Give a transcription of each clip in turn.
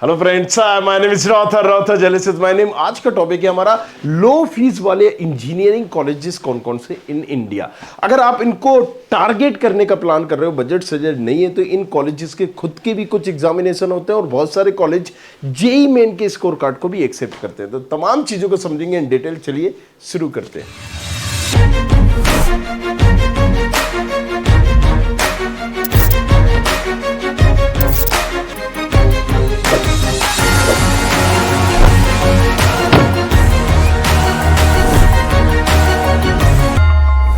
Hello friends, my name is राउथर जलिसित my name. आज का टॉपिक है हमारा लो फीस वाले इंजीनियरिंग कॉलेजेस कौन कौन से इन इंडिया। अगर आप इनको टारगेट करने का प्लान कर रहे हो, बजट सजेट नहीं है, तो इन कॉलेजेस के खुद के भी कुछ एग्जामिनेशन होते हैं और बहुत सारे कॉलेज जेई मेन के स्कोर कार्ड को भी एक्सेप्ट करते हैं। तो तमाम चीजों को समझेंगे इन डिटेल। चलिए शुरू करते हैं।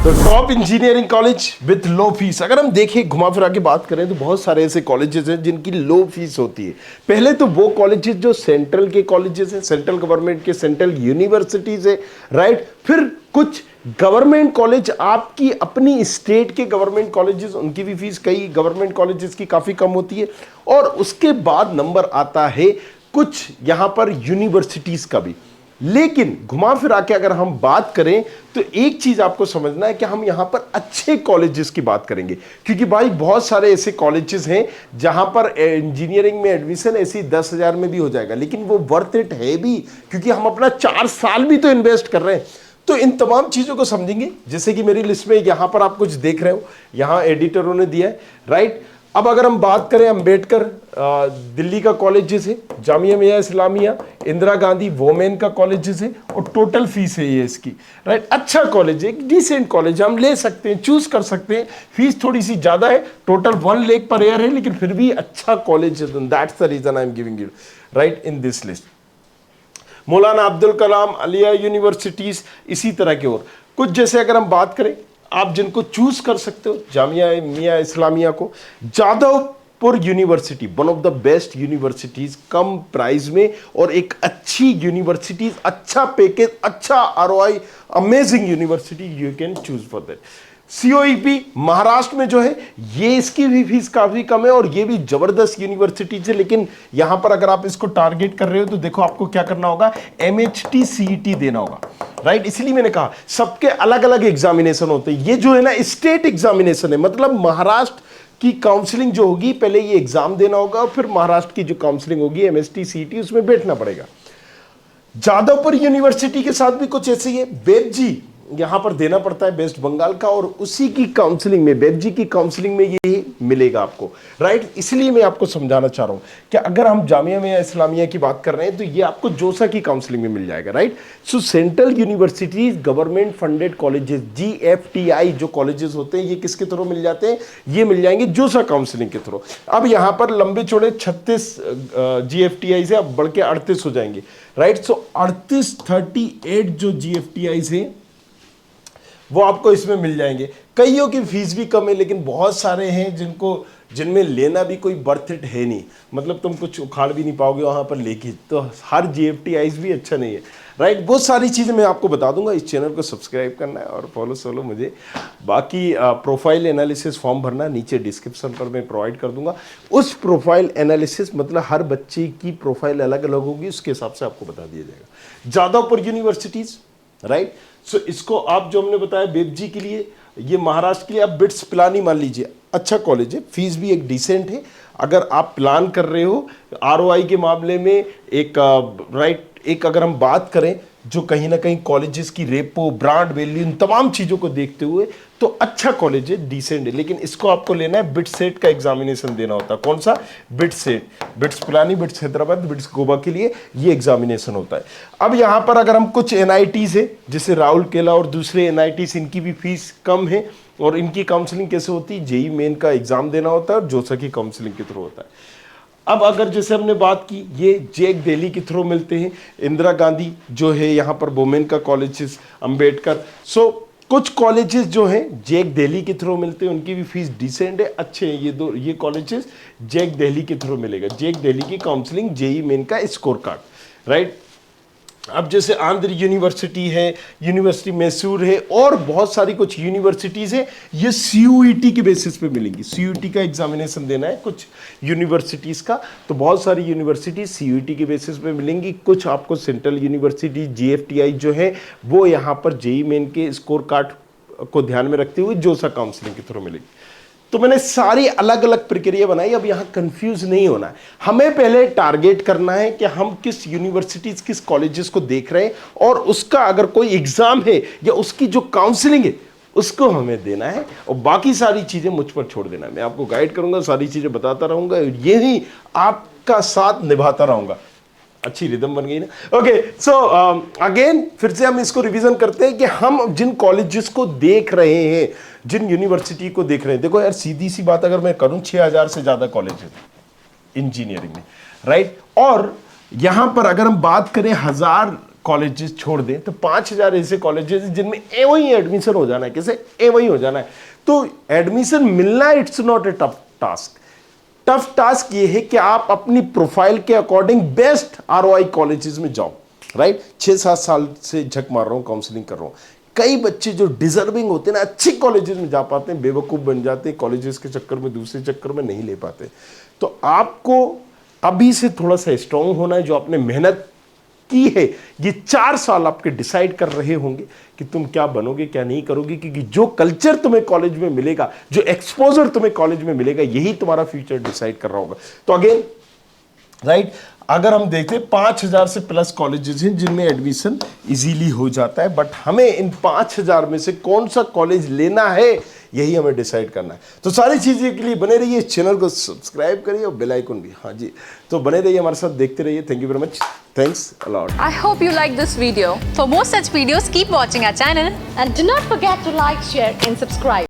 तो top engineering college with low fees, अगर हम देखें घुमा फिरा के बात करें तो बहुत सारे ऐसे कॉलेजेस हैं जिनकी लो फीस होती है। पहले तो वो कॉलेजेस जो सेंट्रल के कॉलेजेस हैं, सेंट्रल गवर्नमेंट के, सेंट्रल यूनिवर्सिटीज है, राइट। फिर कुछ गवर्नमेंट कॉलेज, आपकी अपनी स्टेट के गवर्नमेंट कॉलेजेस, उनकी भी फीस कई गवर्नमेंट कॉलेजेस की काफी कम होती है। और उसके बाद नंबर आता है कुछ यहां पर यूनिवर्सिटीज का भी। लेकिन घुमा फिरा के अगर हम बात करें तो एक चीज आपको समझना है कि हम यहां पर अच्छे कॉलेजेस की बात करेंगे, क्योंकि भाई बहुत सारे ऐसे कॉलेजेस हैं जहां पर इंजीनियरिंग में एडमिशन ऐसी 10,000 में भी हो जाएगा, लेकिन वो वर्थ इट है भी, क्योंकि हम अपना 4 साल भी तो इन्वेस्ट कर रहे हैं। तो इन तमाम चीजों को समझेंगे। जैसे कि मेरी लिस्ट में यहां पर आप कुछ देख रहे हो, यहां एडिटरों ने दिया है, राइट। अब अगर हम बात करें अंबेडकर दिल्ली का कॉलेजेस है, जामिया मिलिया इस्लामिया, इंदिरा गांधी वोमेन का कॉलेजेस है, और टोटल फीस है ये इसकी, राइट। अच्छा कॉलेज है, एक डिसेंट कॉलेज, हम ले सकते हैं, चूज कर सकते हैं। फीस थोड़ी सी ज्यादा है, टोटल 1 लाख पर ईयर है, लेकिन फिर भी अच्छा कॉलेज है। That's the reason I am giving you right in this list. Maulana Abdul Kalam Alia universities, इसी तरह के और कुछ। जैसे अगर हम बात करें आप जिनको चूज कर सकते हो, जामिया मिलिया इस्लामिया को, Jadavpur university one of the best universities, come price में और एक अच्छी यूनिवर्सिटीज, अच्छा पैकेज, अच्छा ROI, amazing university, you can choose for that. COEP Maharashtra में जो है, ये इसकी भी फीस काफी कम है और ये भी जबरदस्त यूनिवर्सिटीज है। लेकिन यहां पर अगर आप इसको टारगेट कर रहे हो तो देखो आपको क्या करना होगा, एमएचटी सीईटी देना होगा, राइट। इसलिए मैंने कहा सबके अलग अलग एग्जामिनेशन होते हैं। ये जो है ना स्टेट एग्जामिनेशन है, मतलब महाराष्ट्र की काउंसलिंग जो होगी, पहले ये एग्जाम देना होगा, फिर महाराष्ट्र की जो काउंसलिंग होगी एमएचटी सीईटी, उसमें बैठना पड़ेगा। जादवपुर यूनिवर्सिटी के साथ भी कुछ ऐसे ही है। बेबजी यहां पर देना पड़ता है वेस्ट बंगाल का, और उसी की काउंसलिंग में, बेबजी की काउंसलिंग में ये मिलेगा आपको, राइट। इसलिए मैं आपको समझाना चाह रहा हूं कि अगर हम जामिया मिलिया इस्लामिया की बात कर रहे हैं तो ये आपको जोसा की काउंसलिंग में मिल जाएगा, राइट। सो central universities, government funded colleges, GFTI जो कॉलेजेस होते हैं, ये किसके थ्रू मिल जाते हैं, ये मिल जाएंगे जोसा काउंसलिंग के थ्रू। अब यहां पर लंबे चौड़े 36 जीएफटीआई से अब बढ़ के 38 हो जाएंगे, राइट। सो 38 जो जीएफटीआई से वो आपको इसमें मिल जाएंगे। कईयों की फीस भी कम है, लेकिन बहुत सारे हैं जिनमें लेना भी कोई बर्थ इट है नहीं, मतलब तुम कुछ उखाड़ भी नहीं पाओगे वहां पर लेके। तो हर जीएफटीआईज भी अच्छा नहीं है, राइट। बहुत सारी चीजें मैं आपको बता दूंगा। इस चैनल को सब्सक्राइब करना है और फॉलो मुझे। बाकी प्रोफाइल एनालिसिस फॉर्म भरना नीचे डिस्क्रिप्शन पर मैं प्रोवाइड कर दूंगा। उस प्रोफाइल एनालिसिस, मतलब हर बच्चे की प्रोफाइल अलग अलग होगी, उसके हिसाब से आपको बता दिया जाएगा। Jadavpur universities, right. सो इसको आप जो हमने बताया बेबजी के लिए, ये महाराष्ट्र के लिए, आप बिट्स पिलानी मान लीजिए, अच्छा कॉलेज है, फीस भी एक डिसेंट है। अगर आप प्लान कर रहे हो आरओआई के मामले में, एक राइट, एक अगर हम बात करें जो कहीं ना कहीं कॉलेजेस की रेपो, ब्रांड वैल्यू, इन तमाम चीजों को देखते हुए, तो अच्छा कॉलेज है, डिसेंट है। लेकिन इसको आपको लेना है, बिट सेट का एग्जामिनेशन देना होता है। कौन सा? Bit set, bits Pilani, bits Hyderabad, bits Goa के लिए ये एग्जामिनेशन होता है। अब यहां पर अगर हम कुछ एनआईटीज है, जैसे राहुल केला और दूसरे एनआईटीज, इनकी भी फीस कम है और इनकी काउंसलिंग कैसे होती है, जेई मेन का एग्जाम देना होता है और जोसा की काउंसलिंग के थ्रू होता है। अब अगर जैसे हमने बात की, ये जेक दिल्ली के थ्रू मिलते हैं। इंदिरा गांधी जो है यहाँ पर वोमेन का कॉलेजेस, अंबेडकर, सो कुछ कॉलेजेस जो हैं जेक दिल्ली के थ्रू मिलते हैं, उनकी भी फीस डिसेंट है, अच्छे हैं। ये कॉलेजेस जेक दिल्ली के थ्रू मिलेगा। जेक दिल्ली की काउंसलिंग, जेई मेन का स्कोर कार्ड, राइट। अब जैसे आंध्र यूनिवर्सिटी है, यूनिवर्सिटी मैसूर है, और बहुत सारी कुछ यूनिवर्सिटीज है, ये सीयूईटी के बेसिस पे मिलेंगी। सीयूईटी का एग्जामिनेशन देना है कुछ यूनिवर्सिटीज का, तो बहुत सारी यूनिवर्सिटीज सीयूईटी के बेसिस पे मिलेंगी। कुछ आपको सेंट्रल यूनिवर्सिटी, जीएफटीआई जो है, वो यहाँ पर जेई मेन के स्कोर कार्ड को ध्यान में रखते हुए जोसा काउंसलिंग के थ्रू मिलेगी। तो मैंने सारी अलग अलग प्रक्रिया बनाई। अब यहाँ कंफ्यूज नहीं होना है, हमें पहले टारगेट करना है कि हम किस यूनिवर्सिटीज किस कॉलेजेस को देख रहे हैं, और उसका अगर कोई एग्जाम है या उसकी जो काउंसलिंग है उसको हमें देना है, और बाकी सारी चीजें मुझ पर छोड़ देना है। मैं आपको गाइड करूंगा, सारी चीजें बताता रहूंगा, यही आपका साथ निभाता रहूंगा। अच्छी रिदम बन गई ना। ओके, सो अगेन फिर से हम इसको रिवीजन करते हैं कि हम जिन कॉलेजेस को देख रहे हैं, जिन यूनिवर्सिटी को देख रहे हैं, देखो यार सीधी सी बात अगर मैं करूं, 6000 से ज्यादा कॉलेज है इंजीनियरिंग में, राइट। और यहां पर अगर हम बात करें 1000 कॉलेजेस छोड़ दें तो 5000 ऐसे कॉलेजेस जिनमें वही एडमिशन हो जाना है, कैसे वही हो जाना है। तो एडमिशन मिलना it's not a tough task. Tough task ये है कि आप अपनी प्रोफाइल के अकॉर्डिंग बेस्ट आरओआई कॉलेजेस में जाओ, राइट। 6-7 साल से झक मार रहा हूं, काउंसलिंग कर रहा हूं। कई बच्चे जो डिजर्विंग होते हैं ना, अच्छी कॉलेजेस में जा पाते हैं, बेवकूफ बन जाते हैं, कॉलेजेस के चक्कर में, दूसरे चक्कर में नहीं ले पाते। तो आपको अभी से थोड़ा सा स्ट्रांग होना है। जो आपने मेहनत की है, ये 4 साल आपके डिसाइड कर रहे होंगे कि तुम क्या बनोगे, क्या नहीं करोगे, क्योंकि जो कल्चर तुम्हें कॉलेज में मिलेगा, जो एक्सपोजर तुम्हें कॉलेज में मिलेगा, यही तुम्हारा फ्यूचर डिसाइड कर रहा होगा। तो अगेन, राइट, अगर हम देखते हैं 5000 से प्लस कॉलेजेस हैं जिनमें एडमिशन इजीली हो जाता है, बट हमें इन 5000 में से कौन सा कॉलेज लेना है, यही हमें डिसाइड करना है। तो सारी चीज़ें के लिए बने रहिए, इस चैनल को सब्सक्राइब करिए और बेल आइकन भी, हाँ जी, तो बने रहिए हमारे साथ, देखते रहिए। Thank you very much, thanks a lot. I hope you like this video. For more such videos, keep watching our channel. And do not forget to like, share and subscribe.